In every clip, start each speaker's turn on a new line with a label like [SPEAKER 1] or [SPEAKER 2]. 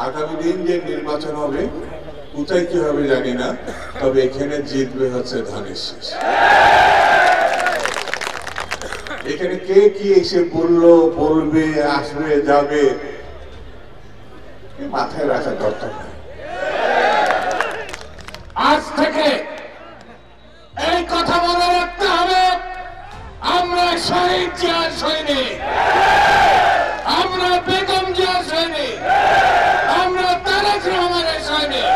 [SPEAKER 1] আগামী দিন যে নির্বাচন হবে কোথায় কি হবে জানি না, তবে এখানে জিতবে হচ্ছে ধানের শীষ। এখানে কে কি এসে বললো, বলবে, আসবে, যাবে মাথায় রাখার দরকার নাই।
[SPEAKER 2] আজ থেকে এই কথা মনে রাখতে হবে, আমরা শহীদ জিয়ার সৈনিক, আমরা বেগম জিয়ার সৈনিক, আমরা তারেক রহমানের সৈনিক।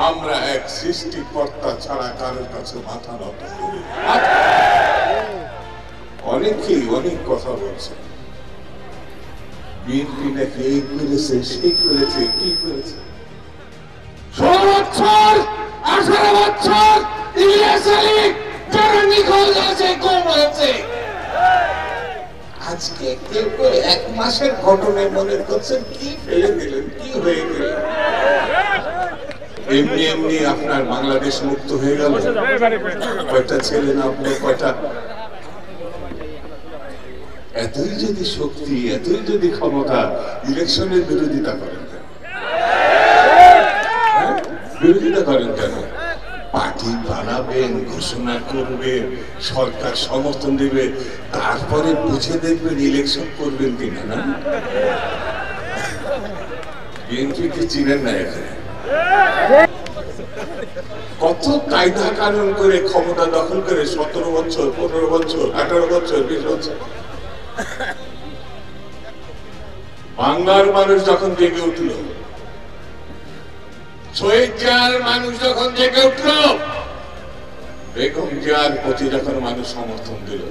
[SPEAKER 1] আমরা এক সৃষ্টিকর্তা ছাড়া কারোর কাছে মাথা নত করি। অনেকেই অনেক কথা বলছে, বিএনপি নাকি এই করেছে, সেই করেছে, কি করেছে।
[SPEAKER 2] 16 বছর 18 বছর ইলিয়াস আলী যারা নিখোঁজ আছে, গুম হয়েছে,
[SPEAKER 1] আজকে কেউ কেউ 1 মাসের ঘটনায় মনে করছেন কি ফেলে দিলেন, কি হয়ে গেল। এমনি এমনি আপনার বাংলাদেশ মুক্ত হয়ে গেল। কয়টা ছেলে না আপনার, কয়টা। এতই যদি শক্তি, এতই যদি ক্ষমতা, ইলেকশনের বিরোধিতা করেন কেন? বিরোধিতা করেন কেন? পার্টি বানাবেন, ঘোষণা করবেন, সরকার সমর্থন দেবে, তারপরে বুঝে দেখবেন ইলেকশন করবেন কিনা। না, বিএনপি কি চিনেন না? এখানে কত কায়দা কানুন করে ক্ষমতা দখল করে 17 বছর, 15 বছর, 18 বছর, 20 বছর। বাংলার মানুষ যখন জেগে উঠল, শহীদ জিয়ার মানুষ যখন জেগে উঠল, বেগম জিয়ার প্রতি যখন মানুষ সমর্থন দিল,